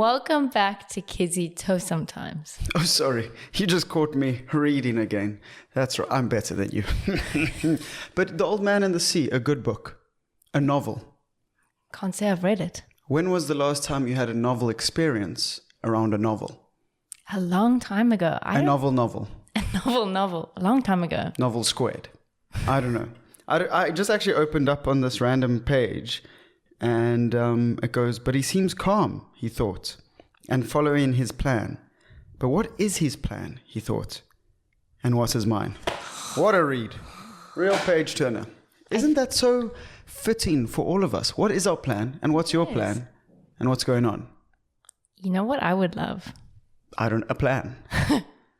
Welcome back to Kizzy Toe Sometimes. Oh, sorry. You just caught me reading again. That's right. I'm better than you. But The Old Man and the Sea, a good book. A novel. Can't say I've read it. When was the last time you had a novel experience around a novel? A long time ago. A novel. A novel. A long time ago. Novel squared. I don't know. I just actually opened up on this random page and it goes, but he seems calm, he thought, and following his plan. But what is his plan, he thought, and what's his mine? What a read. Real page turner. Isn't that so fitting for all of us? What is our plan and what's your plan and what's going on? You know what I would love? A plan.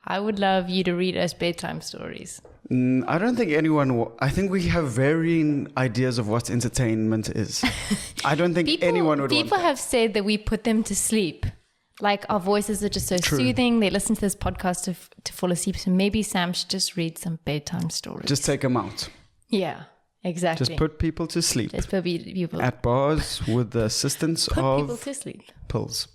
I would love you to read us bedtime stories. I don't think anyone... I think we have varying ideas of what entertainment is. I don't think anyone would want People that. have said that we put them to sleep. Like our voices are just so soothing. They listen to this podcast to fall asleep. So maybe Sam should just read some bedtime stories. Just take them out. Yeah, exactly. Just put people to sleep. Just put people... At bars with the assistance put of... people to sleep. Pills.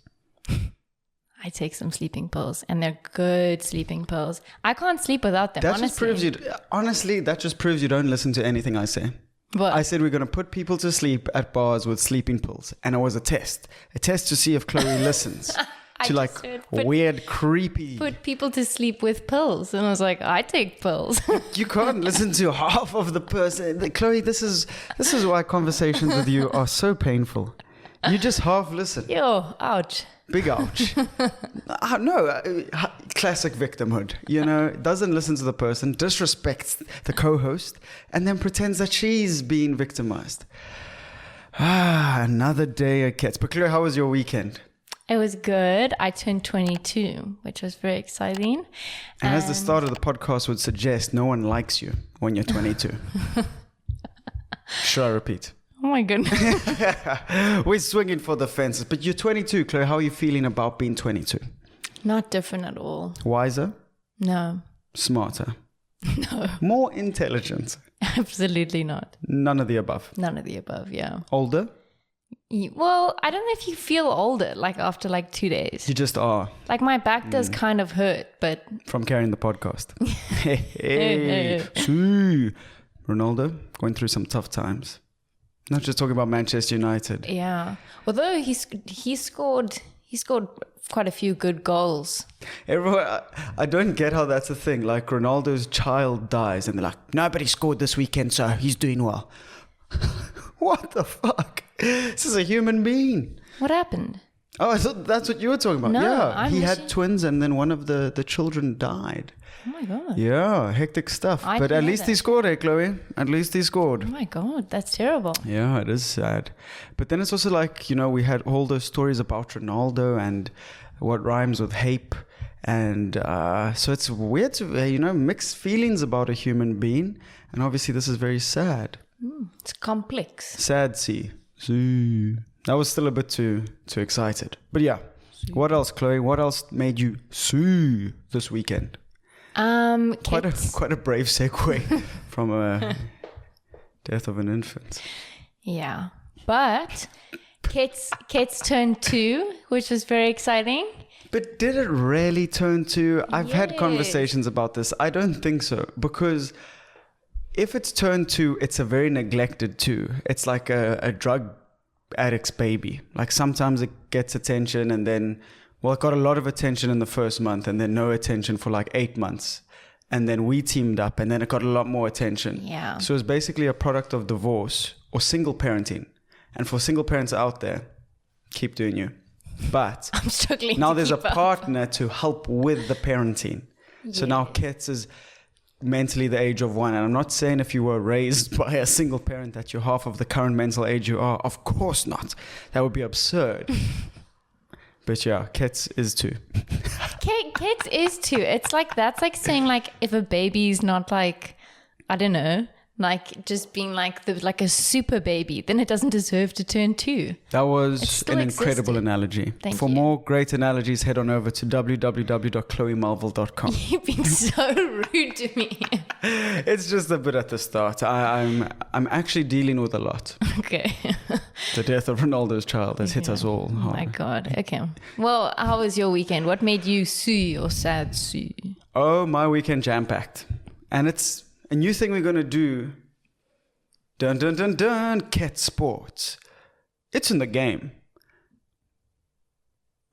I take some sleeping pills, and they're good sleeping pills. I can't sleep without them, That honestly. just proves you... Honestly, that just proves you don't listen to anything I say. What? I said we're going to put people to sleep at bars with sleeping pills. And it was a test. A test to see if Chloe listens to like weird, creepy... Put people to sleep with pills. And I was like, I take pills. You can't listen to half of the person. Chloe, this is why conversations with you are so painful. You just half listen. Yo, ouch. Big ouch. Classic victimhood. You know, doesn't listen to the person, disrespects the co-host, and then pretends that she's being victimized. Another day at KETS. But Chloe, how was your weekend? It was good. I turned 22, which was very exciting. And as the start of the podcast would suggest, no one likes you when you're 22. Should I repeat? Oh my goodness. We're swinging for the fences. But you're 22, Chloe. How are you feeling about being 22? Not different at all. Wiser? No. Smarter? No. More intelligent? Absolutely not. None of the above? None of the above, yeah. Older? Well, I don't know if you feel older, like after like 2 days. You just are. Like my back does kind of hurt, but... From carrying the podcast. Hey. See. Ronaldo, going through some tough times. Not just talking about Manchester United. Yeah. Although he scored quite a few good goals. Everyone, I don't get how that's a thing. Like Ronaldo's child dies and they're like, nobody scored this weekend, so he's doing well. What the fuck? This is a human being. What happened? Oh, I thought that's what you were talking about. No, yeah, he had twins and then one of the children died. Oh my God. Yeah, hectic stuff. I But didn't at know least that. he scored, Chloe? At least he scored. Oh my God, that's terrible. Yeah, it is sad. But then it's also like, you know, we had all those stories about Ronaldo and what rhymes with hape. And so it's weird to, mixed feelings about a human being. And obviously this is very sad. It's complex. Sad see. That was still a bit too excited. But yeah. What else, Chloe? What else made you sue this weekend? Quite a brave segue from a death of an infant. Yeah. But KETS turned 2, which was very exciting. But did it really turn to... I've had Yes. conversations about this. I don't think so. Because if it's turned 2, it's a very neglected 2. It's like a drug addict's baby. Like sometimes it gets attention and then... Well, it got a lot of attention in the first month and then no attention for like 8 months. And then we teamed up and then it got a lot more attention. Yeah. So it's basically a product of divorce or single parenting. And for single parents out there, keep doing you. But I'm struggling now to there's a keep up. partner to help with the parenting. So now KETS is mentally the age of 1. And I'm not saying if you were raised by a single parent that you're half of the current mental age you are. Of course not. That would be absurd. But yeah, KETS is 2. KETS is 2. It's like, that's like saying like if a baby's not like, I don't know, like just being like a super baby, then it doesn't deserve to turn 2. That was an incredible analogy. Thank For you. more great analogies, head on over to www.chloemelville.com. You've been so rude to me. It's just a bit at the start. I'm actually dealing with a lot. Okay. The death of Ronaldo's child has hit us all Oh hard. my God. Okay. Well, how was your weekend? What made you sue or sad sue? Oh, my weekend jam-packed. And it's a new thing we're going to do. Dun, dun, dun, dun. KETS Sports. It's in the game.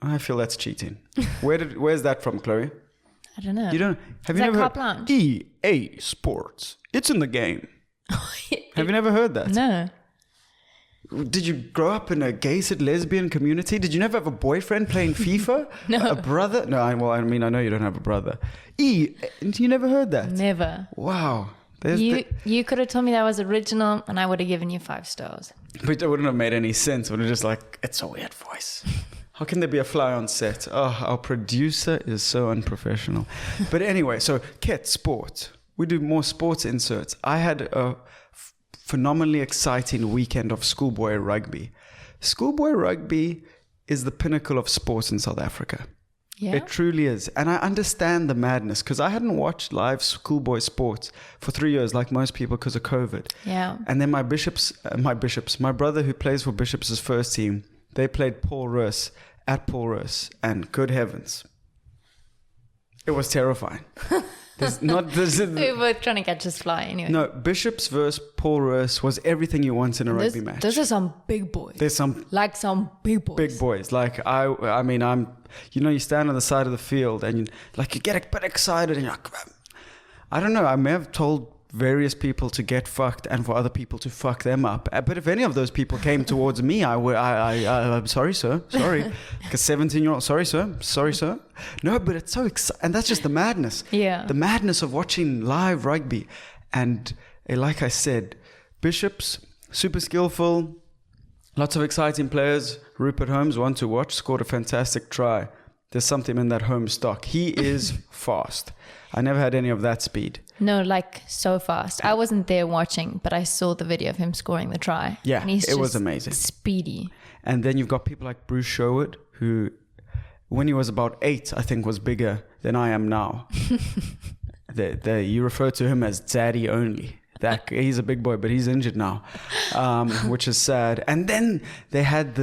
I feel that's cheating. Where's that from, Chloe? I don't know. You don't? Have Is you that never Carte heard? Blanche? EA Sports. It's in the game. Have you never heard that? No. Did you grow up in a gay-sid lesbian community? Did you never have a boyfriend playing FIFA? No. A brother? No, I know you don't have a brother. You never heard that? Never. Wow. You could have told me that was original and I would have given you 5 stars. But it wouldn't have made any sense. It would have just like, it's a weird voice. How can there be a fly on set? Oh, our producer is so unprofessional. But anyway, so KETS Sport. We do more sports inserts. I had a phenomenally exciting weekend of Schoolboy rugby. Schoolboy rugby is the pinnacle of sports in South Africa. Yeah. It truly is. And I understand the madness because I hadn't watched live Schoolboy sports for 3 years like most people because of COVID. Yeah. And then my brother who plays for Bishops' first team, they played Paul Roos at Paul Roos, and good heavens, it was terrifying. We were trying to catch this fly anyway. No, Bishops versus Paul Roos was everything you want in a rugby match. Those are some big boys. There's some big boys. big boys. Like I mean, you stand on the side of the field and you get a bit excited and you're like, I don't know. I may have told various people to get fucked and for other people to fuck them up. But if any of those people came towards me, I'm sorry, sir. Sorry. Like a 17-year-old, sorry, sir. No, but it's so exciting. And that's just the madness. Yeah. The madness of watching live rugby. And like I said, Bishops, super skillful, lots of exciting players. Rupert Holmes, one to watch, scored a fantastic try. There's something in that Holmes stock. He is fast. I never had any of that speed. No, like so fast. I wasn't there watching, but I saw the video of him scoring the try. Yeah, and it was amazing. Speedy. And then you've got people like Bruce Sherwood, who, when he was about 8, I think was bigger than I am now. You refer to him as daddy only. He's a big boy, but he's injured now, which is sad. And then they had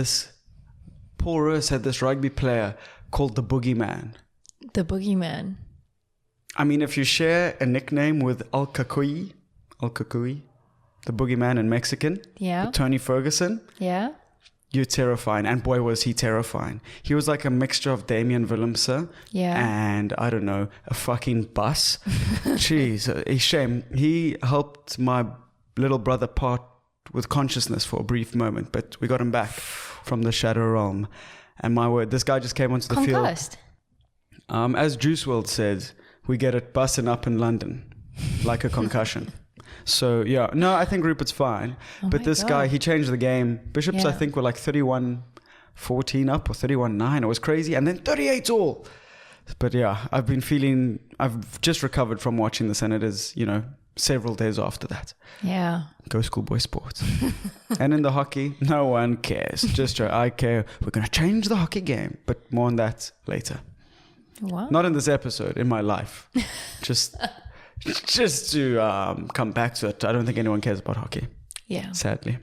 Paul Roos had this rugby player called the Boogeyman. The Boogeyman. I mean, if you share a nickname with Al Kakui, the Boogeyman in Mexican, yeah, with Tony Ferguson, yeah, you're terrifying. And boy, was he terrifying. He was like a mixture of Damien Willemse and, I don't know, a fucking bus. Jeez, a shame. He helped my little brother part with consciousness for a brief moment, but we got him back from the shadow realm. And my word, this guy just came onto the Concussed. field. As Juice WRLD said, we get it busting up in London like a concussion. So, yeah. No, I think Rupert's fine. But this guy, he changed the game. Bishops, I think, were like 31-14 up or 31-9. It was crazy. And then 38-all. But, yeah, I've just recovered from watching this. And it is, several days after that. Yeah. Go Schoolboy Sports. And in the hockey, no one cares. Just I care. We're going to change the hockey game. But more on that later. What? Not in this episode, in my life. Just to come back to it. I don't think anyone cares about hockey. Yeah. Sadly.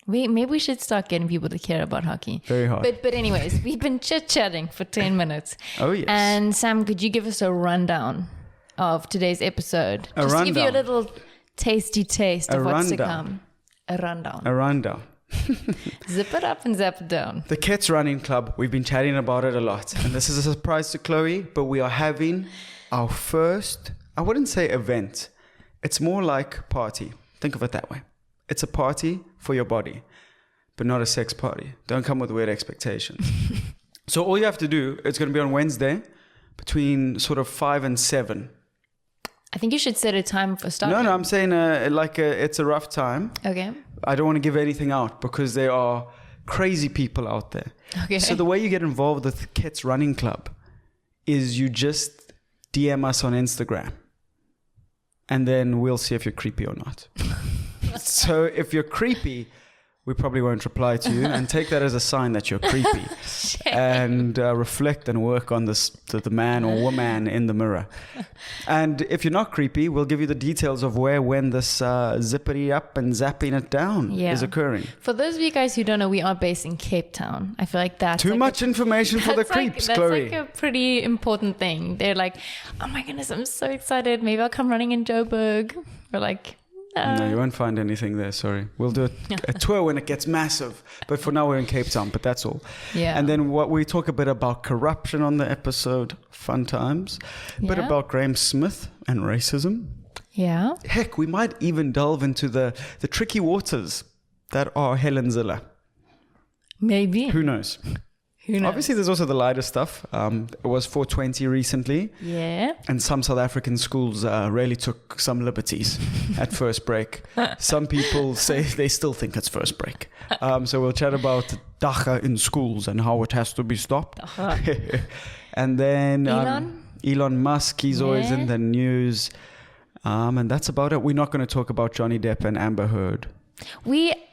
Maybe we should start getting people to care about hockey. Very hard. But anyways, we've been chit-chatting for 10 minutes. Oh, yes. And Sam, could you give us a rundown of today's episode? Just to give you a little tasty taste of what's to come. A rundown. Zip it up and zap it down. The KETS Running Club, we've been chatting about it a lot. And this is a surprise to Chloe, but we are having our first, I wouldn't say event. It's more like party. Think of it that way. It's a party for your body, but not a sex party. Don't come with weird expectations. So all you have to do, it's going to be on Wednesday between sort of 5 and 7. I think you should set a time for starting. No, I'm saying it's a rough time. Okay. I don't want to give anything out because there are crazy people out there. Okay. So the way you get involved with KETS Running Club is you just DM us on Instagram. and then we'll see if you're creepy or not. So if you're creepy, we probably won't reply to you, and take that as a sign that you're creepy. And reflect and work on the man or woman in the mirror. And if you're not creepy, we'll give you the details of where, when this zippity up and zapping it down is occurring. For those of you guys who don't know, we are based in Cape Town. I feel like that's too much information for the creeps, Chloe. That's like a pretty important thing. They're like, oh my goodness, I'm so excited. Maybe I'll come running in Joburg. We're like, no, you won't find anything there, sorry. We'll do a tour when it gets massive. But for now, we're in Cape Town, but that's all. Yeah. And then what we talk a bit about corruption on the episode, fun times. A bit about Graeme Smith and racism. Yeah. Heck, we might even delve into the tricky waters that are Helen Zille. Maybe. Who knows? Obviously, there's also the lighter stuff. It was 420 recently. Yeah. And some South African schools really took some liberties at first break. Some people say they still think it's first break. So we'll chat about dacha in schools and how it has to be stopped. And then Elon Musk, he's always in the news. And that's about it. We're not going to talk about Johnny Depp and Amber Heard.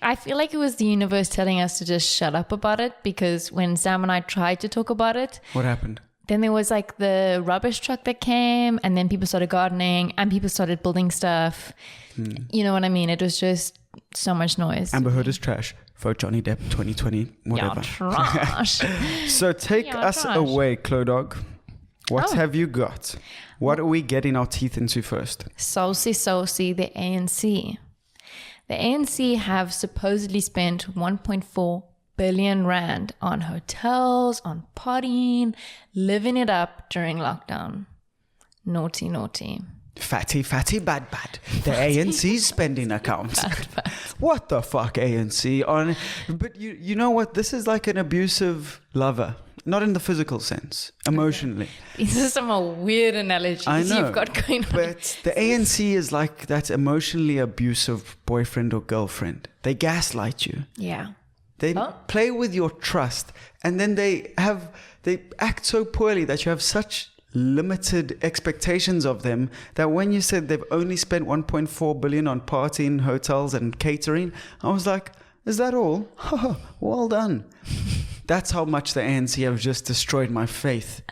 I feel like it was the universe telling us to just shut up about it, because when Sam and I tried to talk about it, what happened? Then there was like the rubbish truck that came, and then people started gardening and people started building stuff. You know what I mean? It was just so much noise. Amber Heard is trash. Vote Johnny Depp 2020, whatever. Trash. So take us away, Chlo Dog. What have you got? What are we getting our teeth into first? Saucy, the ANC. The ANC have supposedly spent 1.4 billion rand on hotels, on partying, living it up during lockdown. Naughty, naughty. Fatty, bad. The ANC's spending account. Bad. What the fuck, ANC? But you know what? This is like an abusive lover. Not in the physical sense, emotionally. These are some weird analogies you've got going on. But the ANC is like that emotionally abusive boyfriend or girlfriend. They gaslight you. Yeah. They play with your trust, and then they act so poorly that you have such limited expectations of them that when you said they've only spent 1.4 billion on partying, hotels and catering, I was like, is that all? Well done. That's how much the ANC have just destroyed my faith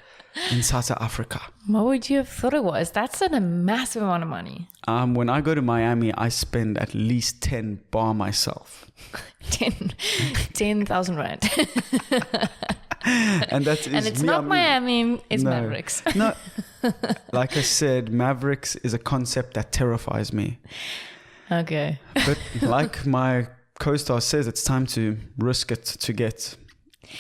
in South Africa. What would you have thought it was? That's a massive amount of money. When I go to Miami, I spend at least 10 bar myself. 10,000 rand. And it's not Miami, it's Mavericks. No, like I said, Mavericks is a concept that terrifies me. Okay. But like my co-star says, it's time to risk it to get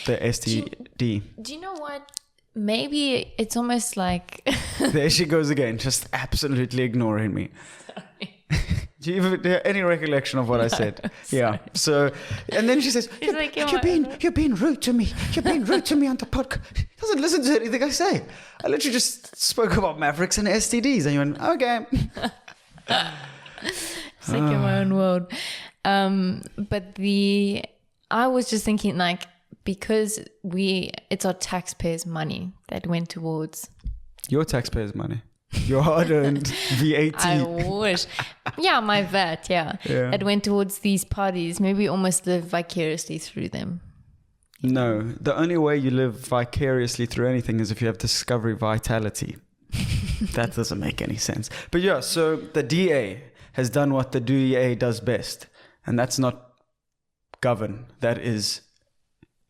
the STD. Do you know what? Maybe it's almost like... There she goes again, just absolutely ignoring me. Sorry. Do you have any recollection of what I said? Yeah. So, and then she says, you're being rude to me. You're being rude to me on the podcast. She doesn't listen to anything I say. I literally just spoke about Mavericks and STDs. And you went, okay. It's like in my own world. But I was just thinking, like, because it's our taxpayers' money that went towards... Your taxpayers' money. Your hard-earned VAT. I wish. Yeah, my VAT, yeah. It went towards these parties. Maybe almost live vicariously through them. No, the only way you live vicariously through anything is if you have discovery vitality. That doesn't make any sense. But yeah, so the DA has done what the DA does best. And that's not govern. That is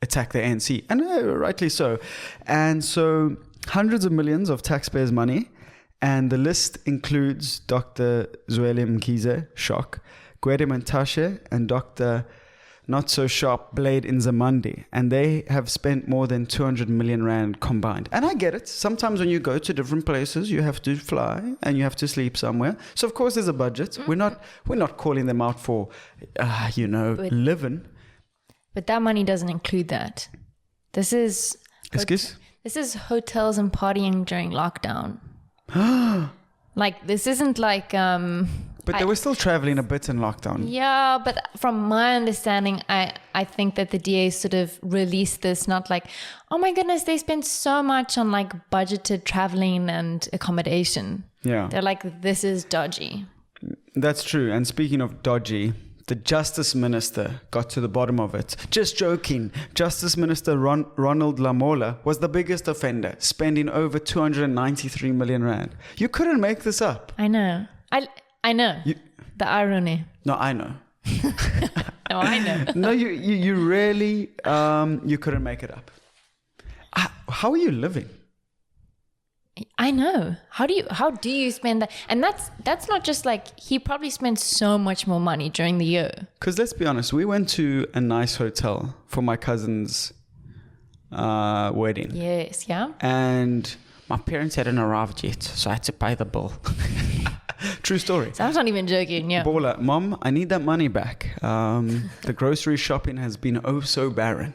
attack the ANC. And rightly so. And so hundreds of millions of taxpayers' money. And the list includes Dr. Zweli Mkhize, shock, Gwede Mantashe, and Dr. Not So Sharp Blade Nzimande. And they have spent more than 200 million rand combined. And I get it. Sometimes when you go to different places, you have to fly and you have to sleep somewhere. So of course there's a budget. Mm-hmm. We're not calling them out for, living. But that money doesn't include that. This is... Excuse? This is hotels and partying during lockdown. Like, this isn't like... But they were still traveling a bit in lockdown. Yeah, but from my understanding, I think that the DA sort of released this, not like, oh my goodness, they spent so much on like budgeted traveling and accommodation. Yeah. They're like, this is dodgy. That's true. And speaking of dodgy, the Justice Minister got to the bottom of it. Just joking. Justice Minister Ronald Lamola was the biggest offender, spending over 293 million rand. You couldn't make this up. I know. I know. The irony. No, I know. No, I know. No, you really, you couldn't make it up. How are you living? I know. How do you spend that? And that's not just like, he probably spent so much more money during the year. Because let's be honest, we went to a nice hotel for my cousin's wedding. Yes, yeah. And my parents hadn't arrived yet, so I had to pay the bill. True story. So I'm not even joking, yeah. Baller, Mom, I need that money back. The grocery shopping has been oh so barren.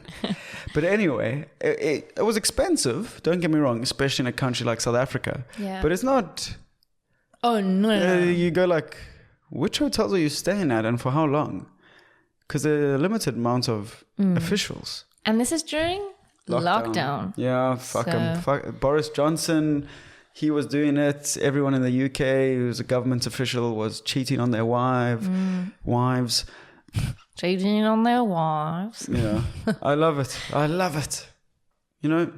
But anyway, it was expensive, don't get me wrong, especially in a country like South Africa. Yeah. But it's not... Oh, no. You go like, which hotels are you staying at and for how long? Because there are a limited amount of officials. And this is during lockdown. Yeah, fuck him. Fuck Boris Johnson... He was doing it. Everyone in the UK who's a government official was cheating on their wives. Cheating on their wives. Yeah. I love it. I love it. You know,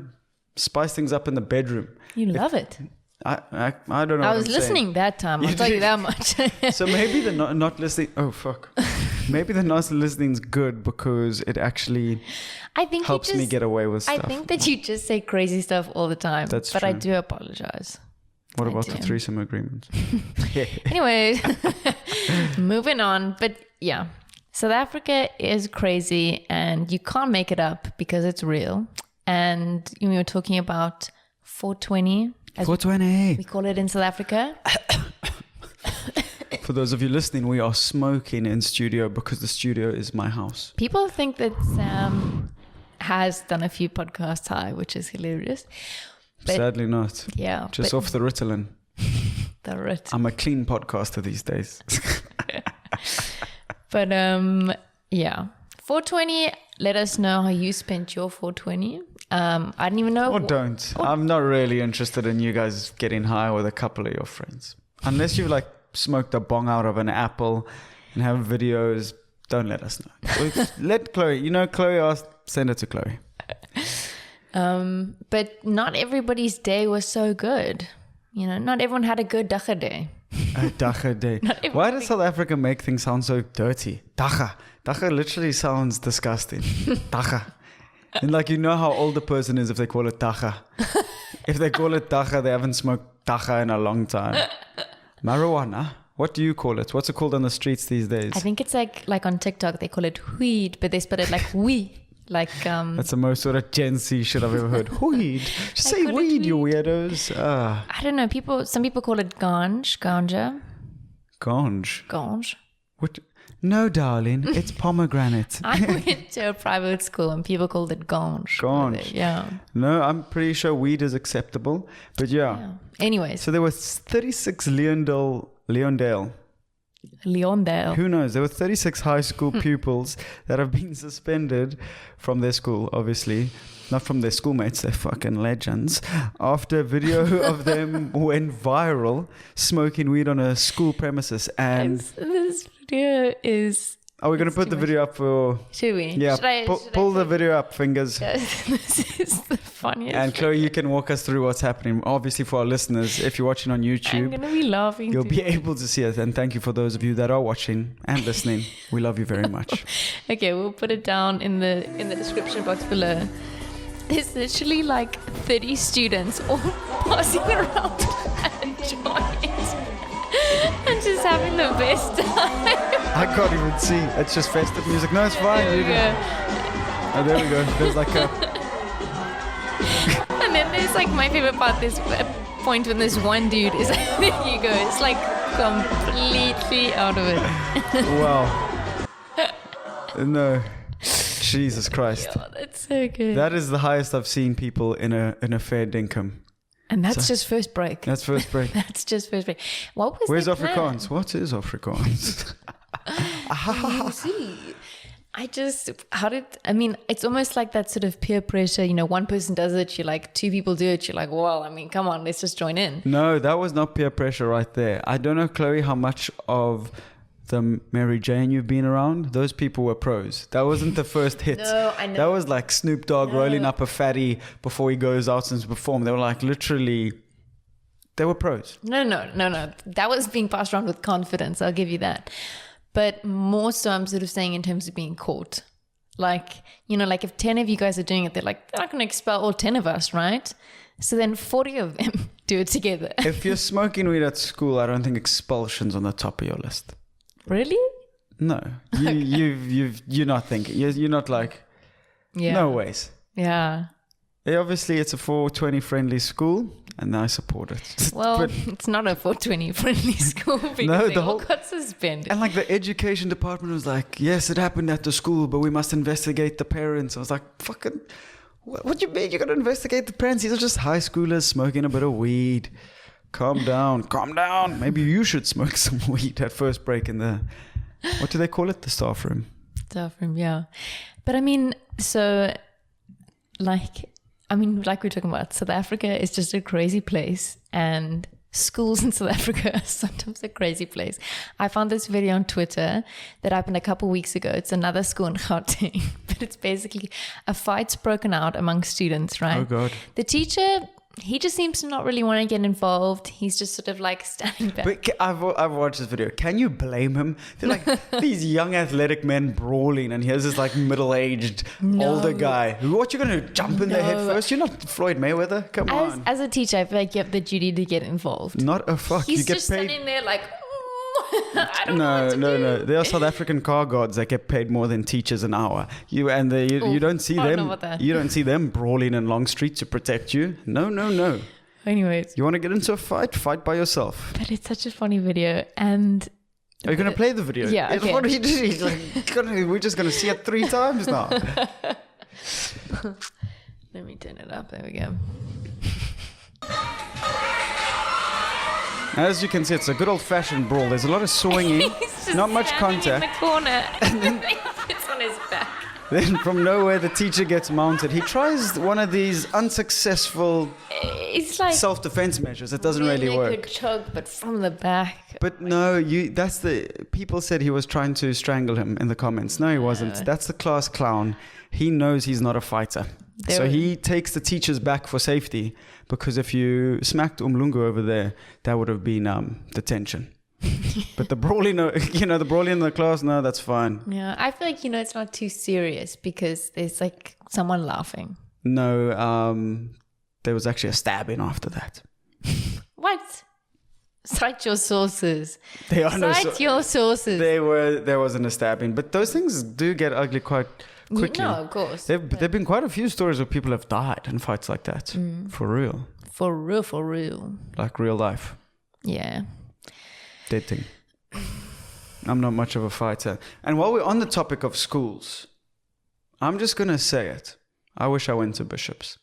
spice things up in the bedroom. You love it. I don't know. I was listening that time. I'll tell you that much. So maybe the not listening. Oh, fuck. Maybe the not listening's good because it actually helps me get away with stuff. I think that you just say crazy stuff all the time. That's but true. I do apologize. What about the threesome agreement? Anyway, moving on. But yeah, South Africa is crazy and you can't make it up because it's real. And we were talking about 420. 420. We call it in South Africa. For those of you listening, we are smoking in studio because the studio is my house. People think that Sam has done a few podcasts high, which is hilarious. But sadly not. Yeah. Just off the Ritalin. The Rit. I'm a clean podcaster these days. But yeah. 420, let us know how you spent your 420. I didn't even know. Or don't. I'm not really interested in you guys getting high with a couple of your friends. Unless you've like smoked a bong out of an apple and have videos, don't let us know. Let Chloe, Chloe asked, send it to Chloe. But not everybody's day was so good. Not everyone had a good dacha day. A dacha day. Why does South Africa make things sound so dirty? Dacha. Dacha literally sounds disgusting. Dacha. And how old a person is if they call it dacha. If they call it dacha, they haven't smoked dacha in a long time. Marijuana? What do you call it? What's it called on the streets these days? I think it's like on TikTok, they call it weed, but they spell it like we. That's the most sort of Gen Z shit I've ever heard. Weed. Just say weed, you weirdos. I don't know. Some people call it ganja. Ganj? What? No, darling. It's pomegranate. I went to a private school and people called it ganj. Yeah. No, I'm pretty sure weed is acceptable. But yeah. Anyways. So there was 36 Leondale. Who knows? There were 36 high school pupils that have been suspended from their school, obviously. Not from their schoolmates, they're fucking legends. After a video of them went viral smoking weed on a school premises. And this video is... Are we going to put the video up for... Should we? Yeah, pull the video up, fingers. This is the funniest. And Chloe, you can walk us through what's happening. Obviously, for our listeners, if you're watching on YouTube... I'm going to be laughing. You'll be able to see it. And thank you for those of you that are watching and listening. We love you very much. Okay, we'll put it down in the description box below. There's literally 30 students all passing around and enjoying it. And just having the best time. I can't even see. It's just festive music. No, it's fine. There we go. Oh, there we go. There's a... And then there's my favorite part, this point when this one dude is there you go. It's completely out of it. Wow. No. Jesus Christ. Oh, that's so good. That is the highest I've seen people in a fair dinkum. And that's just first break. That's first break. That's just first break. What was Where's Afrikaans? What is Afrikaans? You see. It's almost like that sort of peer pressure, one person does it, you're like, two people do it, you're like, well, come on, let's just join in. No, that was not peer pressure right there. I don't know, Chloe, how much of the Mary Jane you've been around. Those people were pros. That wasn't the first hit. No, I know. That was like Snoop Dogg rolling up a fatty before he goes out and perform. They were like literally, they were pros. No. That was being passed around with confidence. I'll give you that. But more so, I'm sort of saying in terms of being caught. Like, like if 10 of you guys are doing it, they're like, they're not going to expel all 10 of us, right? So then 40 of them do it together. If you're smoking weed at school, I don't think expulsion's on the top of your list. Really? No. You're not thinking. You're not like, no ways. Yeah. Obviously, it's a 420 friendly school, and I support it. Well, but it's not a 420 friendly school because they all got suspended. And like the education department was like, yes, it happened at the school, but we must investigate the parents. I was like, fucking, what do you mean you're going to investigate the parents? These are just high schoolers smoking a bit of weed. Calm down. Maybe you should smoke some weed at first break in the, what do they call it? The staff room. Staff room, yeah. But like we're talking about, South Africa is just a crazy place, and schools in South Africa are sometimes a crazy place. I found this video on Twitter that happened a couple of weeks ago. It's another school in Gauteng, but it's basically a fight's broken out among students, right? Oh, God. The teacher, he just seems to not really want to get involved. He's just sort of like standing back. But I've watched this video. Can you blame him? They're like these young athletic men brawling, and here's this like middle-aged older guy. What, you're going to jump in their head first? You're not Floyd Mayweather. Come on. As a teacher, I feel like you have the duty to get involved. Not a fuck. He's you get just paid. standing there like, I don't know what to do. No. There are South African car guards that get paid more than teachers an hour. You don't see them. You don't see them brawling in long streets to protect you. No. Anyways, you want to get into a fight? Fight by yourself. But it's such a funny video, and are you going to play the video? Yeah. Okay. What are you doing? Like, we're just going to see it 3 times now. Let me turn it up. There we go. As you can see, it's a good old-fashioned brawl. There's a lot of swinging, not much contact. In the corner, and then he sits on his back. Then from nowhere, the teacher gets mounted. He tries one of these unsuccessful self-defense measures. It doesn't really work. Could choke, but from the back. But no, people said he was trying to strangle him in the comments. No, he wasn't. That's the class clown. He knows he's not a fighter. So he takes the teachers back for safety, because if you smacked Umlungu over there, that would have been detention. But the brawling, the brawling in the class, no, that's fine. Yeah, I feel like, it's not too serious because there's like someone laughing. No, there was actually a stabbing after that. What? Cite your sources. Your sources. There wasn't a stabbing, but those things do get ugly quite quickly. No, of course. There've been quite a few stories where people have died in fights like that. For real. For real. Like real life. Yeah. Dead thing. I'm not much of a fighter. And while we're on the topic of schools, I'm just going to say it. I wish I went to Bishop's.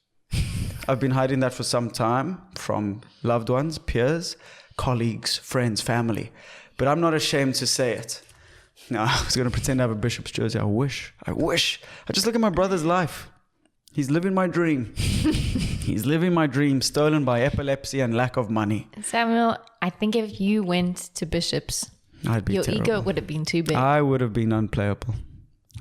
I've been hiding that for some time from loved ones, peers, colleagues, friends, family. But I'm not ashamed to say it. No, I was going to pretend I have a Bishop's jersey. I wish. I just look at my brother's life. He's living my dream. He's living my dream, stolen by epilepsy and lack of money. Samuel, I think if you went to Bishop's, I'd be terrible. Ego would have been too big. I would have been unplayable.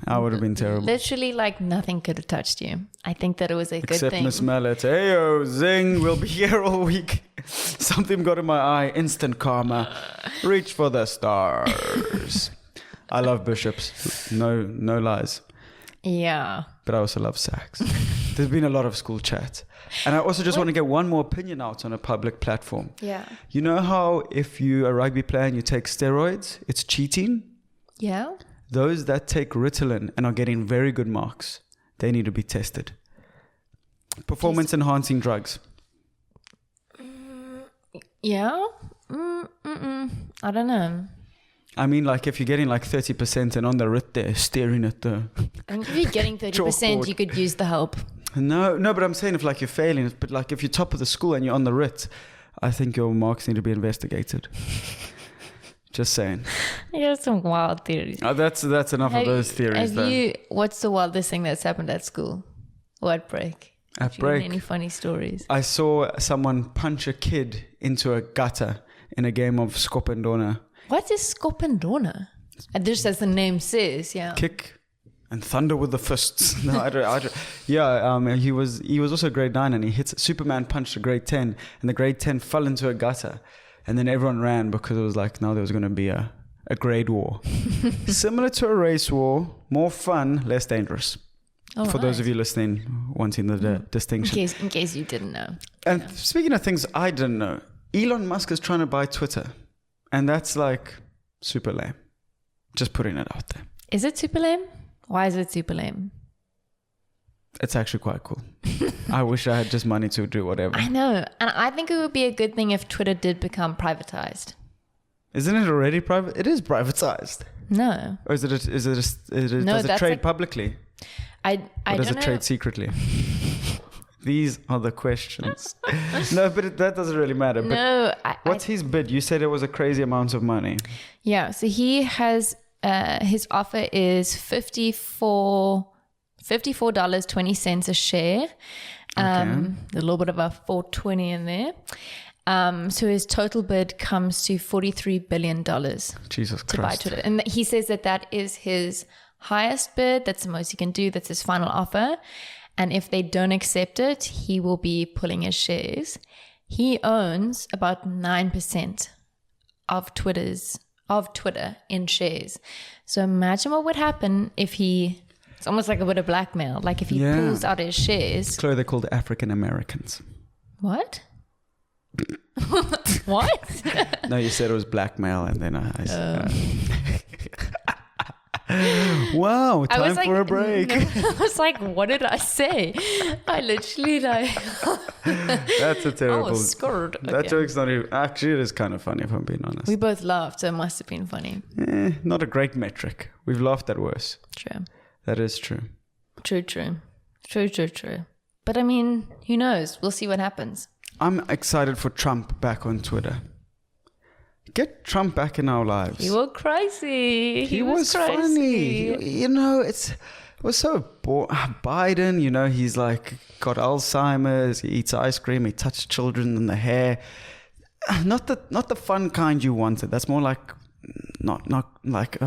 I would have been terrible. Literally, like, nothing could have touched you. I think that it was a good thing. Except Miss Mallet. Hey-o, zing, we'll be here all week. Something got in my eye. Instant karma. Reach for the stars. I love Bishop's. No lies. Yeah. But I also love sax. There's been a lot of school chat. And I also just want to get one more opinion out on a public platform. Yeah. You know how if you're a rugby player and you take steroids, it's cheating? Yeah. Those that take Ritalin and are getting very good marks, they need to be tested. Performance enhancing drugs. Yeah. I don't know. I mean, like, if you're getting like 30% and on the writ there staring at the if you're getting 30%, you could use the help. No, but I'm saying if like you're failing, but like if you're top of the school and you're on the writ, I think your marks need to be investigated. Just saying. You have some wild theories. Oh, that's enough of those theories. What's the wildest thing that's happened at school? Or at break? At break. Any funny stories? I saw someone punch a kid into a gutter in a game of Skopendona. What is Skopendona? Just as the name says, yeah. Kick and thunder with the fists. No, I don't. Yeah, he was also grade 9 and he hit Superman punched a grade 10 and the grade 10 fell into a gutter and then everyone ran because it was like now there was going to be a grade war. Similar to a race war, more fun, less dangerous. For those of you listening, wanting the distinction. In case you didn't know. And speaking of things I didn't know, Elon Musk is trying to buy Twitter. And that's like super lame. Just putting it out there. Is it super lame? Why is it super lame? It's actually quite cool. I wish I had just money to do whatever. I know. And I think it would be a good thing if Twitter did become privatized. Isn't it already private? It is privatized. No. Or does it trade publicly? Or does it trade secretly? These are the questions. No, but that doesn't really matter. No. What's his bid? You said it was a crazy amount of money. Yeah. So he has, his offer is $54.20 a share. A little bit of a 420 in there. So his total bid comes to $43 billion. Jesus Christ. To buy Twitter. And he says that is his highest bid. That's the most he can do. That's his final offer. And if they don't accept it, he will be pulling his shares. He owns about 9% of Twitter in shares. So imagine what would happen if it's almost like a bit of blackmail. Like if he pulls out his shares. Chloe, they're called African Americans. What? What? No, you said it was blackmail and then wow, time for a break. No, I was like, what did I say? I literally That's a terrible. I was scared. That joke's not even. Actually, it is kind of funny if I'm being honest. We both laughed, so it must have been funny. Not a great metric. We've laughed at worse. True. That is true. True. But I mean, who knows? We'll see what happens. I'm excited for Trump back on Twitter. Get Trump back in our lives. He was crazy. He was funny. It was so Biden, he's like got Alzheimer's. He eats ice cream. He touched children in the hair. Not the fun kind you wanted. That's more like not like,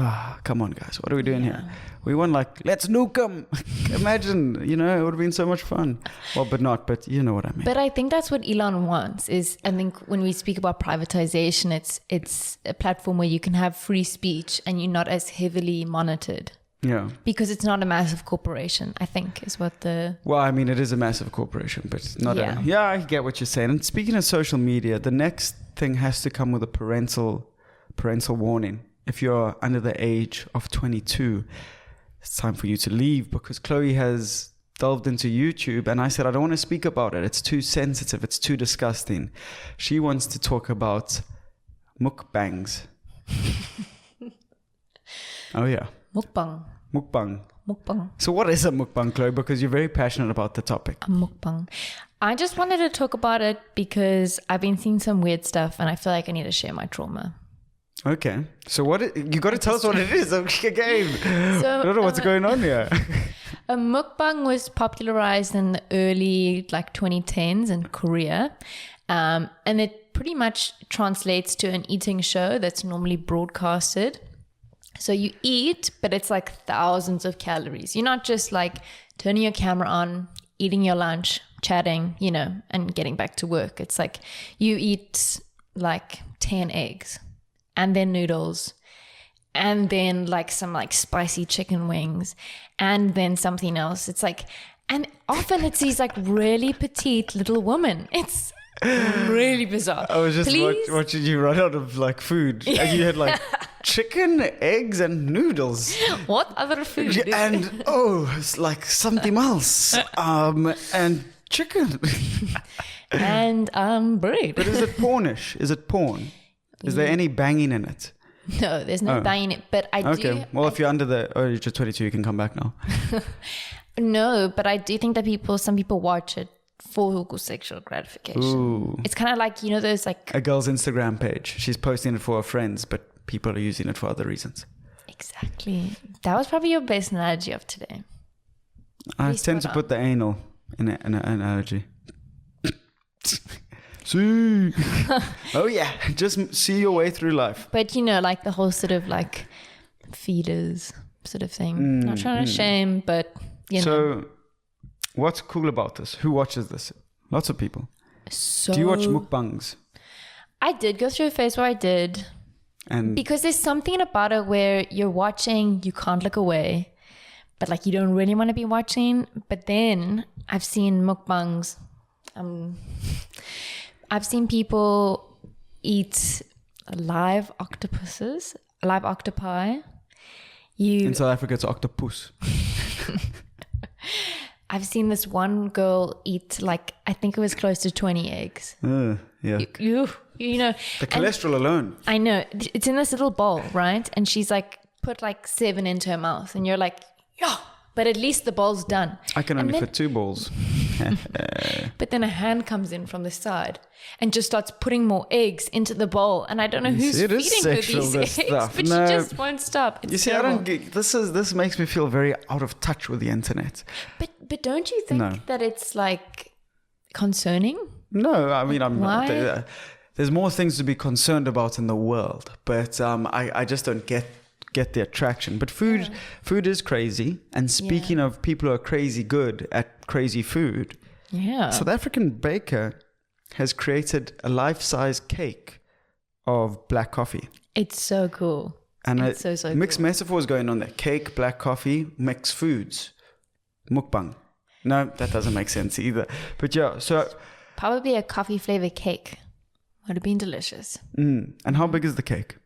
come on guys, what are we doing here? We want like, let's nuke them. Imagine, it would have been so much fun. Well, but you know what I mean. But I think that's what Elon wants is, I think when we speak about privatization, it's a platform where you can have free speech and you're not as heavily monitored. Yeah. Because it's not a massive corporation, I think is what Well, I mean, it is a massive corporation, but it's not I get what you're saying. And speaking of social media, the next thing has to come with a parental warning. If you're under the age of 22, it's time for you to leave because Chloe has delved into YouTube and I said, I don't want to speak about it. It's too sensitive. It's too disgusting. She wants to talk about mukbangs. Oh, yeah. Mukbang. So what is a mukbang, Chloe? Because you're very passionate about the topic. A mukbang. I just wanted to talk about it because I've been seeing some weird stuff and I feel like I need to share my trauma. Okay. So you got to tell us what it is again. So, I don't know what's going on here. A mukbang was popularized in the early 2010s in Korea. And it pretty much translates to an eating show that's normally broadcasted. So you eat, but it's like thousands of calories. You're not just like turning your camera on, eating your lunch, chatting, and getting back to work. It's like you eat like 10 eggs. And then noodles, and then some spicy chicken wings, and then something else. It's and often it's these really petite little women. It's really bizarre. I was just watching you run out of food, and you had chicken, eggs, and noodles. What other food? And it's something else. And chicken. And bread. But is it pornish? Is it porn? Is there any banging in it? No, there's no banging in it. But I do. Okay. Well, if you're under you're just 22, you can come back now. No, but I do think that some people watch it for sexual gratification. Ooh. It's kind of those a girl's Instagram page. She's posting it for her friends, but people are using it for other reasons. Exactly. That was probably your best analogy of today. I tend to put the anal in an analogy. See. Oh yeah, just see your way through life. But you know, like the whole sort of like feeders sort of thing. Not trying to shame, but you know. So, what's cool about this? Who watches this? Lots of people. So, do you watch mukbangs? I did go through a phase where I did. And because there's something about it where you're watching, you can't look away, but like you don't really want to be watching. But then I've seen mukbangs. I've seen people eat live octopuses, live octopi. In South Africa, it's octopus. I've seen this one girl eat like, I think it was close to 20 eggs. Yeah. You know. The cholesterol alone. I know. It's in this little bowl, right? And she's like put like 7 into her mouth. And you're like, yeah. But at least the bowl's done. I can only fit 2 balls. But then a hand comes in from the side and just starts putting more eggs into the bowl. And I don't know who's feeding her these eggs, but she just won't stop. It's terrible. I don't get, this makes me feel very out of touch with the internet. But don't you think that it's like concerning? No, I mean, Why? There's more things to be concerned about in the world, but I just don't get the attraction. But food is crazy. And speaking of people who are crazy good at crazy food, South African baker has created a life-size cake of black coffee. It's so cool. And it's so mixed cool. metaphors going on there. Cake, black coffee, mixed foods. Mukbang. No, that doesn't make sense either. But yeah, so... Probably a coffee flavored cake. Would have been delicious. And how big is the cake?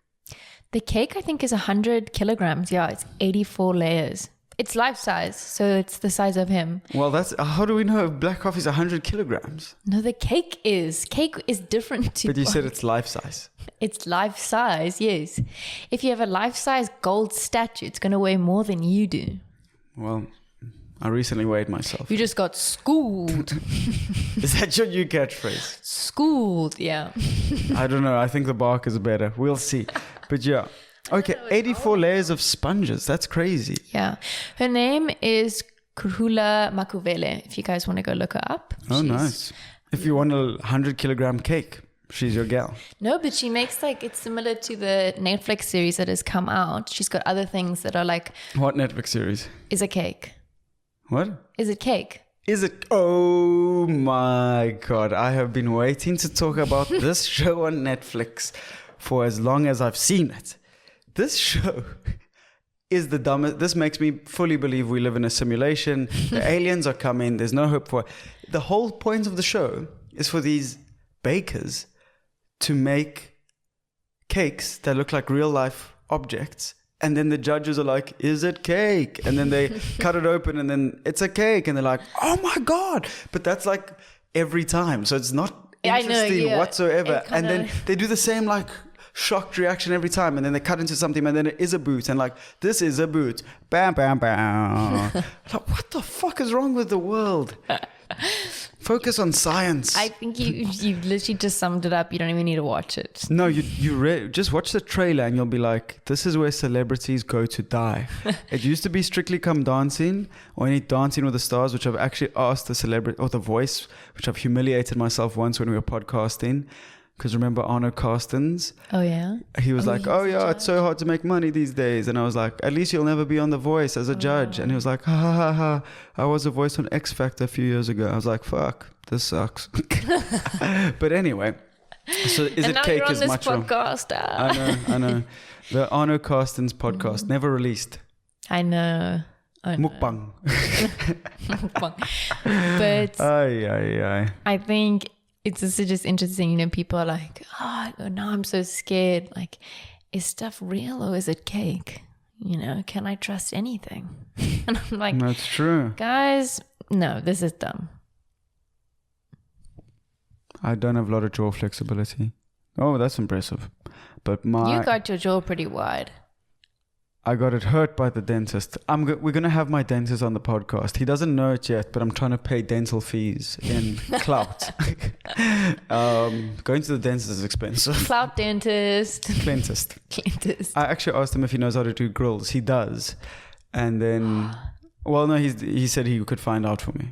The cake, I think, is 100 kilograms. Yeah, it's 84 layers. It's life size, so it's the size of him. Well, how do we know if black coffee is 100 kilograms? No, the cake is. Cake is different to... But you said it's life size. It's life size, yes. If you have a life size gold statue, it's going to weigh more than you do. Well, I recently weighed myself. You just got schooled. Is that your new catchphrase? Schooled, yeah. I don't know. I think the bark is better. We'll see. But yeah. Okay, 84 layers of sponges. That's crazy. Yeah. Her name is Khula Makuvele, if you guys want to go look her up. Oh, nice. If you want a 100 kilogram cake, she's your gal. No, but she makes it's similar to the Netflix series that has come out. She's got other things that are like... What Netflix series? Is it cake? What? Is it cake? Is it? Oh my God. I have been waiting to talk about this show on Netflix for as long as I've seen it. This show is the dumbest. This makes me fully believe we live in a simulation. The aliens are coming. There's no hope for it. The whole point of the show is for these bakers to make cakes that look like real life objects. And then the judges are like, is it cake? And then they cut it open and then it's a cake. And they're like, oh my God. But that's like every time. So it's not interesting whatsoever. And then they do the same shocked reaction every time. And then they cut into something and then it is a boot. And this is a boot. Bam, bam, bam. What the fuck is wrong with the world? Focus on science. I think you literally just summed it up. You don't even need to watch it. No, you just watch the trailer and you'll be like, this is where celebrities go to die. It used to be Strictly Come Dancing or any Dancing with the Stars, which I've actually asked the celebrity, or The Voice, which I've humiliated myself once when we were podcasting. Because remember Arno Carstens? Oh, yeah? He was like, it's so hard to make money these days. And I was like, at least you'll never be on The Voice as a judge. And he was like, ha, ha, ha, ha. I was a voice on X Factor a few years ago. I was like, fuck, this sucks. But anyway, so is it cake is much wrong? I know. The Arno Carstens podcast, never released. I know. Mukbang. But I think... It's also just interesting, people are like, now I'm so scared. Like, is stuff real or is it cake? Can I trust anything? And I'm like, that's true. Guys, no, this is dumb. I don't have a lot of jaw flexibility. Oh, that's impressive. But you got your jaw pretty wide. I got it hurt by the dentist. We're going to have my dentist on the podcast. He doesn't know it yet, but I'm trying to pay dental fees in clout. Going to the dentist is expensive. Clout dentist. Clintist. I actually asked him if he knows how to do grills. He does. And then, well, no, he said he could find out for me.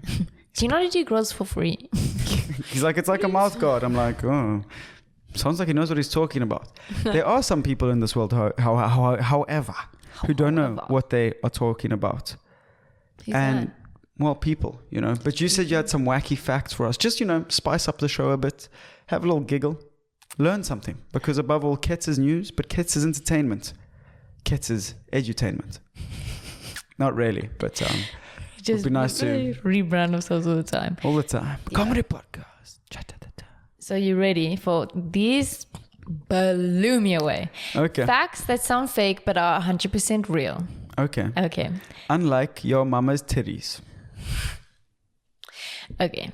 Do you know how to do grills for free? He's like, it's like a mouth guard. I'm like, oh, sounds like he knows what he's talking about. There are some people in this world, however, who don't know what they are talking about. Who's that? Well, people, you know. But you said you had some wacky facts for us. Just, you know, spice up the show a bit. Have a little giggle. Learn something. Because above all, KETS is news, but KETS is entertainment. KETS is edutainment. Not really, but it would be nice to rebrand ourselves all the time. All the time. Yeah. Comedy podcast. So you ready for these? Blew me away. Okay. Facts that sound fake but are 100% real. Okay. Unlike your mama's titties. Okay.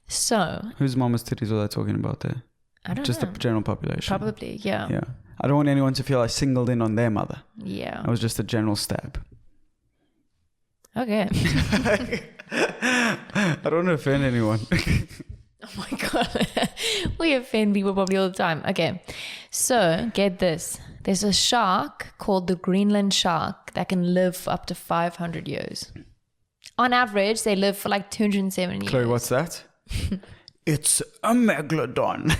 So. Whose mama's titties were they talking about there? I don't know. Just the general population. Probably, yeah. Yeah. I don't want anyone to feel I singled in on their mother. Yeah. It was just a general stab. Okay. I don't want to offend anyone. Oh my God. We offend people probably all the time. Okay. So get this. There's a shark called the Greenland shark that can live for up to 500 years. On average, they live for like 207 years. Chloe, what's that? It's a megalodon.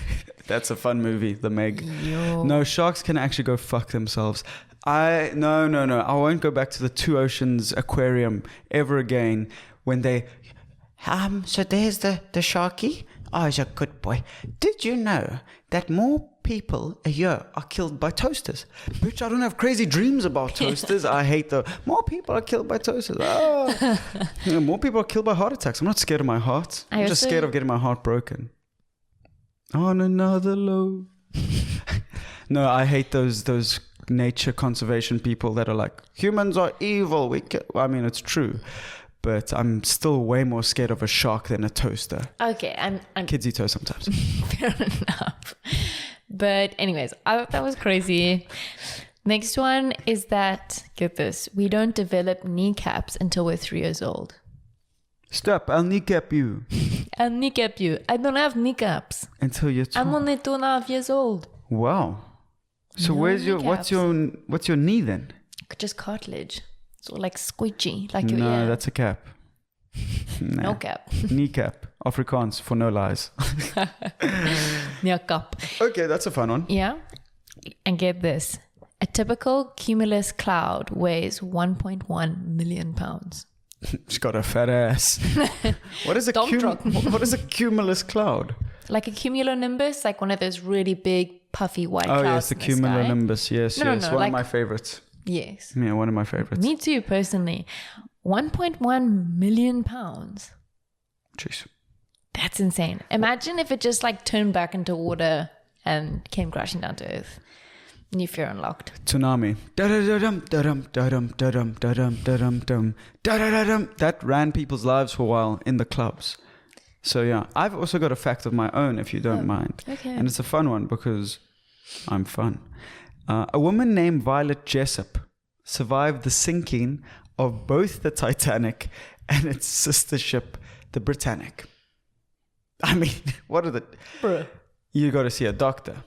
That's a fun movie, The Meg. Yo. No, sharks can actually go fuck themselves. No. I won't go back to the Two Oceans aquarium ever again when they... so there's the sharky. Oh, he's a good boy. Did you know that more people a year are killed by toasters? Bitch, I don't have crazy dreams about toasters. I hate more people are killed by toasters. Oh. More people are killed by heart attacks. I'm not scared of my heart. I'm just scared of getting my heart broken. On another low. No, I hate those nature conservation people that are like, humans are evil. I mean, it's true. But I'm still way more scared of a shark than a toaster. Okay, and kids eat toast sometimes. Fair enough. But anyways, I thought that was crazy. Next one is that, get this, we don't develop kneecaps until we're 3 years old. Stop, I'll kneecap you. I'll kneecap you. I don't have kneecaps. Until you're 2. I'm only 2.5 years old. Wow. So no what's your knee then? Just cartilage. So like squishy, like your No, ear. that's a cap. Nah. No cap. Kneecap. Afrikaans for no lies. Kneecap. Okay, that's a fun one. Yeah. And get this. A typical cumulus cloud weighs 1.1 million pounds. She's got a fat ass. What is a cumulus cloud? Like a cumulonimbus, like one of those really big puffy white clouds. Oh yes, the cumulonimbus. Yes, No, one of my favorites. Yes. Yeah, one of my favorites. Me too, personally. 1.1 million pounds. Jeez. That's insane. Imagine if it just like turned back into water and came crashing down to earth. New fear unlocked. Tsunami. That ran people's lives for a while in the clubs. So yeah, I've also got a fact of my own, if you don't mind. Okay. And it's a fun one because I'm fun. A woman named Violet Jessup survived the sinking of both the Titanic and its sister ship, the Britannic. I mean, what are the... Bruh. You got to see a doctor.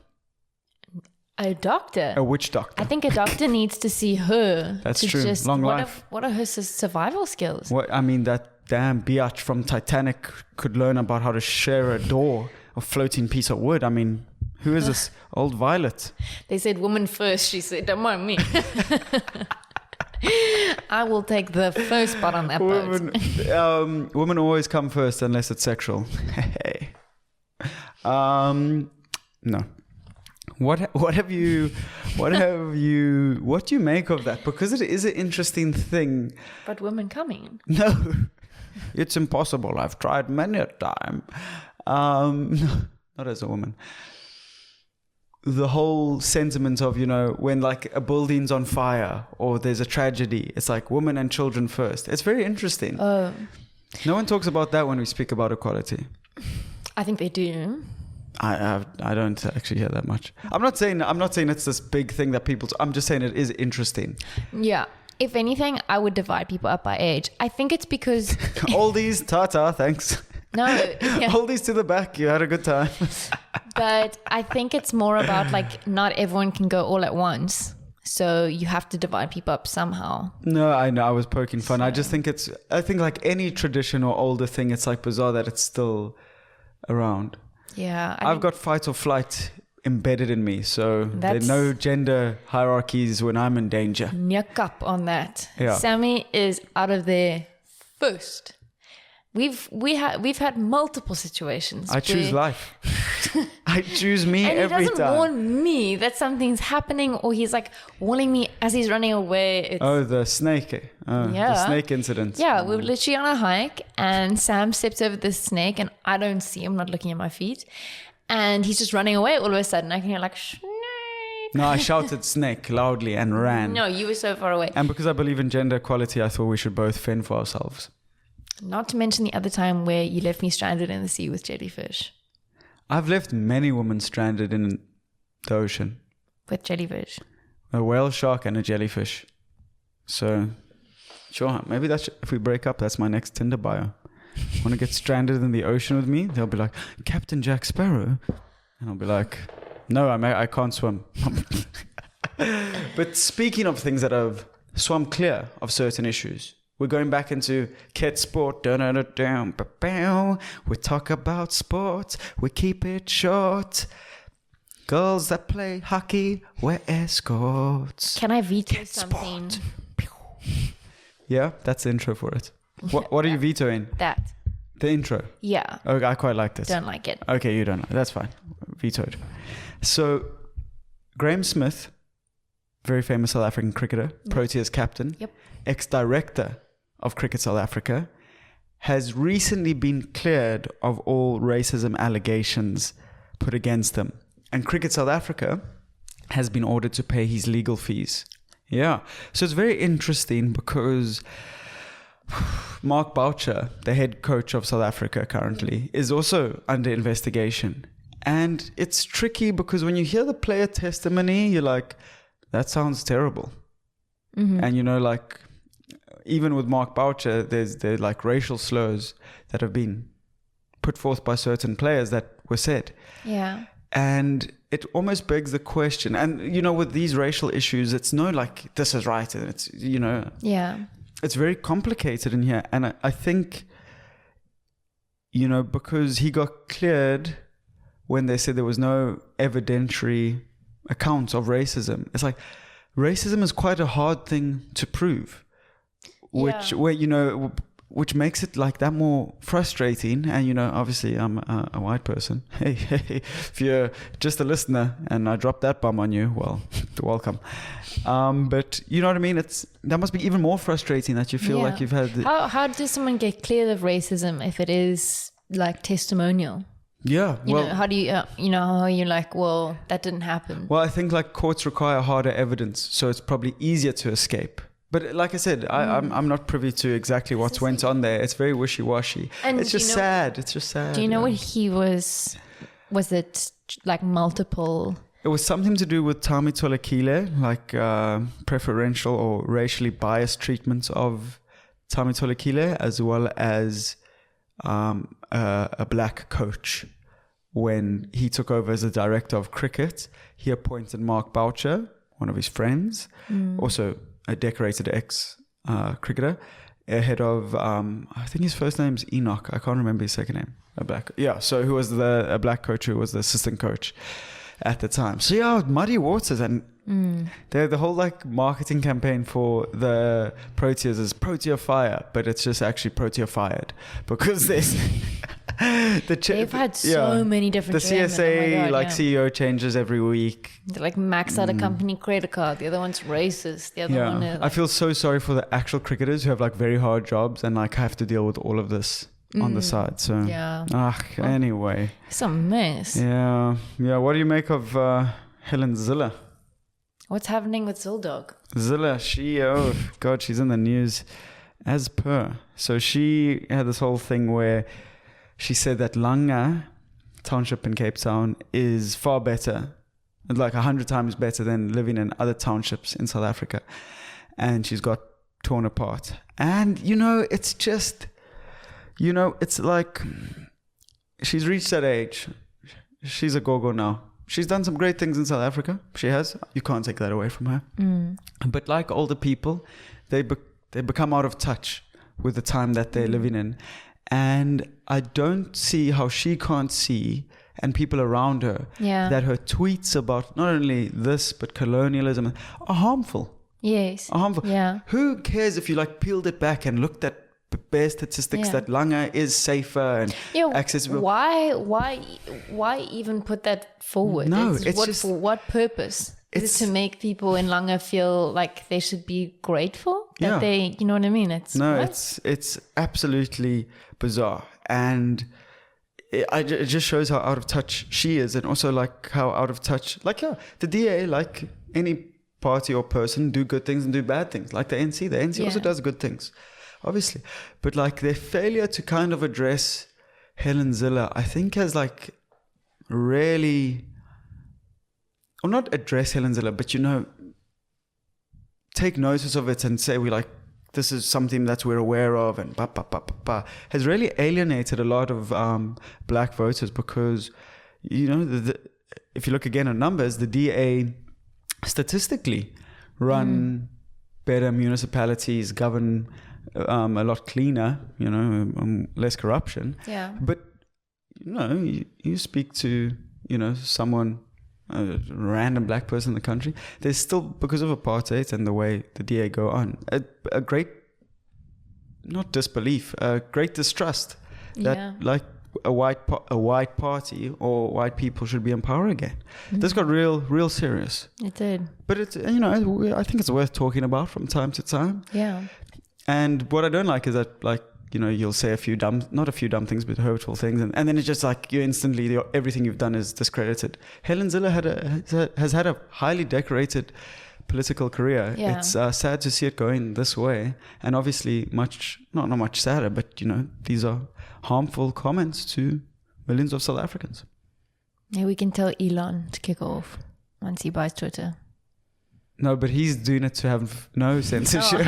A doctor? A witch doctor. I think a doctor needs to see her. That's true. Long life. What are her survival skills? I mean, that damn biatch from Titanic could learn about how to share a door, a floating piece of wood. I mean... Who is this old Violet? They said woman first. She said, don't mind me. I will take the first spot on that boat. Women always come first unless it's sexual. Hey. No. What do you make of that? Because it is an interesting thing. But women coming. No. It's impossible. I've tried many a time. Not as a woman. The whole sentiment of, when like a building's on fire or there's a tragedy, it's like women and children first. It's very interesting. No one talks about that when we speak about equality. I think they do. I don't actually hear that much. I'm not saying it's this big thing that people. I'm just saying it is interesting. Yeah. If anything, I would divide people up by age. I think it's because oldies, ta-ta, thanks. No, yeah. Oldies to the back. You had a good time. But I think it's more about like not everyone can go all at once. So you have to divide people up somehow. No, I know. I was poking fun. So. I think like any tradition or older thing, it's like bizarre that it's still around. Yeah. I've got fight or flight embedded in me. So there's no gender hierarchies when I'm in danger. Nyuk up on that. Yeah. Sammy is out of there first. We've had multiple situations. I choose life. I choose me and every time. He doesn't warn me that something's happening, or he's like warning me as he's running away. The snake. The snake incident. Yeah, we were literally on a hike and Sam steps over this snake and I don't see him, not looking at my feet. And he's just running away all of a sudden. I can hear like, snake. No, I shouted snake loudly and ran. No, you were so far away. And because I believe in gender equality, I thought we should both fend for ourselves. Not to mention the other time where you left me stranded in the sea with jellyfish. I've left many women stranded in the ocean. With jellyfish? A whale shark and a jellyfish. So, sure, maybe that's if we break up, that's my next Tinder bio. Want to get stranded in the ocean with me? They'll be like, Captain Jack Sparrow. And I'll be like, no, I can't swim. But speaking of things that have swum clear of certain issues, we're going back into KETS sport. We talk about sports. We keep it short. Girls that play hockey wear escorts. Can I veto KETS something? Sport. Yeah, that's the intro for it. What are you vetoing? That. The intro? Yeah. Okay, I quite like this. Don't like it. Okay, you don't like it. That's fine. Vetoed. So, Graeme Smith, very famous South African cricketer, Proteas captain, ex-director of Cricket South Africa, has recently been cleared of all racism allegations put against him. And Cricket South Africa has been ordered to pay his legal fees. Yeah. So it's very interesting because Mark Boucher, the head coach of South Africa currently, is also under investigation. And it's tricky because when you hear the player testimony, you're like, that sounds terrible. Mm-hmm. And, you know, like, even with Mark Boucher, there's like racial slurs that have been put forth by certain players that were said. Yeah. And it almost begs the question. And, you know, with these racial issues, it's no like, this is right. And it's, you know. Yeah. It's very complicated in here. And I think, you know, because he got cleared when they said there was no evidentiary accounts of racism. It's like, racism is quite a hard thing to prove. Which makes it like that more frustrating. And, you know, obviously I'm a white person. Hey, if you're just a listener and I drop that bomb on you, well, welcome. But you know what I mean? That must be even more frustrating that you feel like you've had... How does someone get cleared of racism if it is like testimonial? Yeah. You know, how do you, how you're like, well, that didn't happen. Well, I think like courts require harder evidence. So it's probably easier to escape. But like I said, I'm not privy to exactly what went on there. It's very wishy-washy. And it's just sad. It's just sad. Do you know what he was? Was it like multiple? It was something to do with Tami Tolekile, like preferential or racially biased treatment of Tami Tolekile, as well as a black coach. When he took over as the director of cricket, he appointed Mark Boucher, one of his friends, also a decorated ex-cricketer, ahead of, I think his first name's Enoch. I can't remember his second name. So who was a black coach who was the assistant coach at the time. So yeah, muddy waters. And the whole like marketing campaign for the Proteas is Protea Fire, but it's just actually Protea Fired because there's... They've had so many different... The CSA CEO changes every week. They like max out a company credit card. The other one's racist. The other one is... I feel so sorry for the actual cricketers who have like very hard jobs and like have to deal with all of this on the side. So anyway. It's a mess. Yeah. What do you make of Helen Zille? What's happening with Chlo Dog? Zille, she's in the news as per. So she had this whole thing where she said that Langa township in Cape Town is far better, like 100 times better than living in other townships in South Africa. And she's got torn apart. And, it's just, it's like she's reached that age. She's a go-go now. She's done some great things in South Africa. She has. You can't take that away from her. But like older people, they become out of touch with the time that they're living in. And I don't see how she can't see, and people around her, that her tweets about not only this, but colonialism are harmful. Yes. Are harmful. Yeah. Who cares if you peeled it back and looked at bare statistics that Langa is safer and accessible? Why even put that forward? No, for what purpose? Is it to make people in Langa feel like they should be grateful that they, you know what I mean? It's absolutely bizarre, and it just shows how out of touch she is, and also how out of touch, the DA, like any party or person, do good things and do bad things, like the ANC. The ANC also does good things, obviously, but their failure to kind of address Helen Zille, I think, has really, or not address Helen Zille, but take notice of it and say this is something that we're aware of, and has really alienated a lot of black voters, because if you look again at numbers, the DA statistically run better municipalities, govern a lot cleaner, less corruption. Yeah. But you speak to someone, a random black person in the country, there's still, because of apartheid and the way the DA go on, a great, not disbelief, a great distrust that a white party or white people should be in power again. This got real serious. It did. But it's, I think it's worth talking about from time to time. Yeah. And what I don't like is that you'll say not a few dumb things, but hurtful things. And then it's just you instantly, everything you've done is discredited. Helen Zille has had a highly decorated political career. Yeah. It's sad to see it going this way. And obviously not much sadder, but these are harmful comments to millions of South Africans. Yeah, we can tell Elon to kick off once he buys Twitter. No, but he's doing it to have no censorship.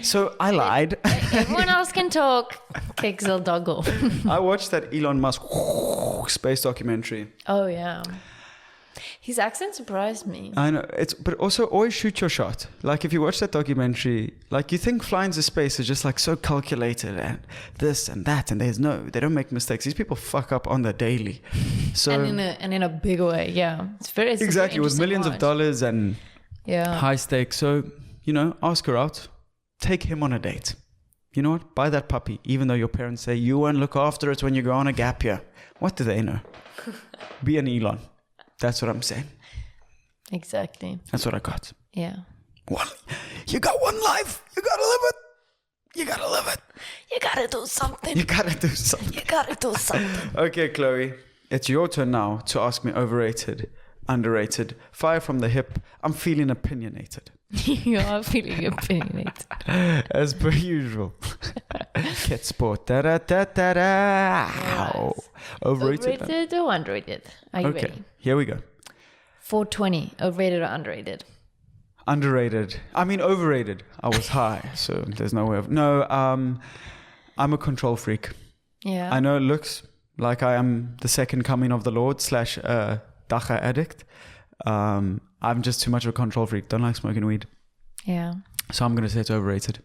So I lied. Everyone else can talk. Kick Chlo Dog off. I watched that Elon Musk space documentary. Oh, yeah. His accent surprised me. I know. But also always shoot your shot. If you watch that documentary, you think flying to space is just so calculated and this and that, and they don't make mistakes. These people fuck up on the daily. So and in a big way, yeah. It's exactly, with millions of dollars and high stakes. So, ask her out. Take him on a date. You know what? Buy that puppy, even though your parents say you won't look after it when you go on a gap year. What do they know? Be an Elon. That's what I'm saying. Exactly. That's what I got. Yeah. You got one life. You gotta live it. You gotta do something. Okay, Chloe. It's your turn now to ask me overrated, underrated, fire from the hip. I'm feeling opinionated. You are feeling opinionated. As per usual. KETS Sport. Da-da-da-da-da. Overrated or underrated? Are you ready? Here we go. 420. Overrated or underrated? Underrated. I mean, overrated. I was high, so there's no way of... No, I'm a control freak. Yeah. I know it looks like I am the second coming of the Lord / dacha addict. I'm just too much of a control freak. Don't like smoking weed. Yeah. So I'm going to say it's overrated.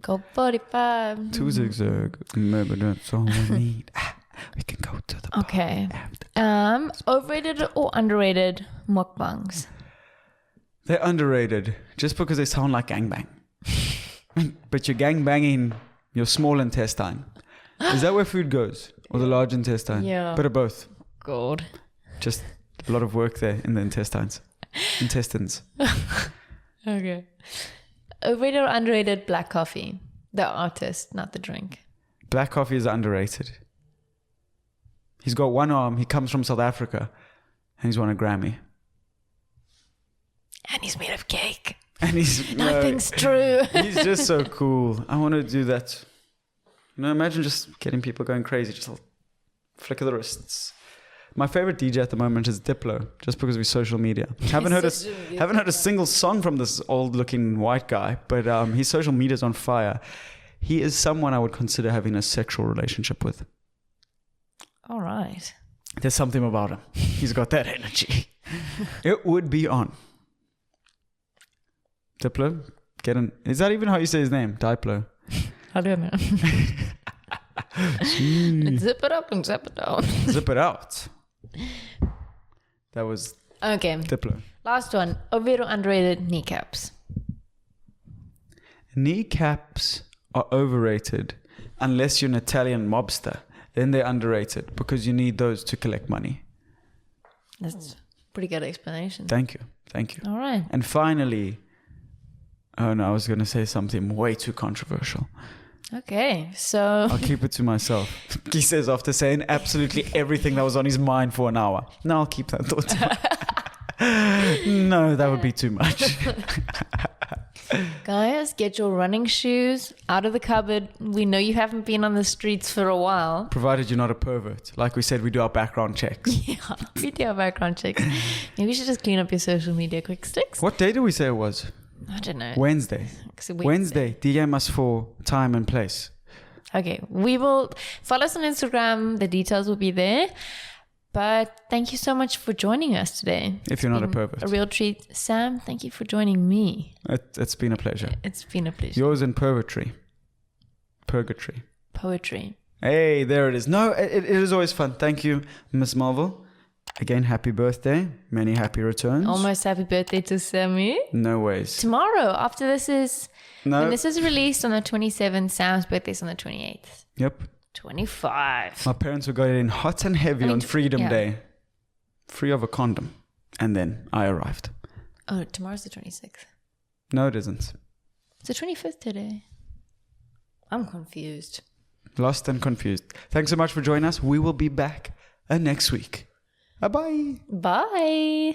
Go 45. 2 zigzag. Maybe that's all we need. We can go to the Okay. Overrated or underrated mukbangs? They're underrated just because they sound like gangbang. But you're gangbanging your small intestine. Is that where food goes? Or the large intestine? Yeah. Bit of both. God. Just a lot of work there in the intestines. Okay. Overrated or underrated black coffee? The artist, not the drink. Black coffee is underrated. He's got one arm. He comes from South Africa. And he's won a Grammy. And he's made of cake. And he's... Nothing's true. He's just so cool. I want to do that. Imagine just getting people going crazy. Just Flick of the wrists. My favorite DJ at the moment is Diplo, just because we're social media. Haven't heard a single song from this old-looking white guy, but his social media is on fire. He is someone I would consider having a sexual relationship with. All right. There's something about him. He's got that energy. It would be on. Diplo, get in. Is that even how you say his name? Diplo. I don't know. Zip it up and zip it down. Zip it out. That was okay. Diplo. Last one. Overrated or underrated kneecaps? Kneecaps are overrated unless you're an Italian mobster. Then they're underrated because you need those to collect money. That's a pretty good explanation. Thank you. All right. And finally, oh no, I was going to say something way too controversial. Okay, so... I'll keep it to myself. He says after saying absolutely everything that was on his mind for an hour. No, I'll keep that thought to myself. No, that would be too much. Guys, get your running shoes out of the cupboard. We know you haven't been on the streets for a while. Provided you're not a pervert. Like we said, we do our background checks. Yeah, we do our background checks. Maybe you should just clean up your social media quick sticks. What day did we say it was? I don't know. Wednesday. DM us for time and place. Okay, we will follow us on Instagram. The details will be there. But thank you so much for joining us today. If you're not a pervert. A real treat. Sam, thank you for joining me. It's been a pleasure. It's been a pleasure. Yours in purgatory. Poetry. Hey, there it is. No, it is always fun. Thank you, Miss Melville. Again, happy birthday. Many happy returns. Almost happy birthday to Sammy. No ways. Tomorrow, after this is... No. When this is released on the 27th, Sam's birthday's on the 28th. Yep. 25. My parents were going in hot and heavy on Freedom Day. Free of a condom. And then I arrived. Oh, tomorrow's the 26th. No, it isn't. It's the 25th today. I'm confused. Lost and confused. Thanks so much for joining us. We will be back next week. Bye-bye. Bye.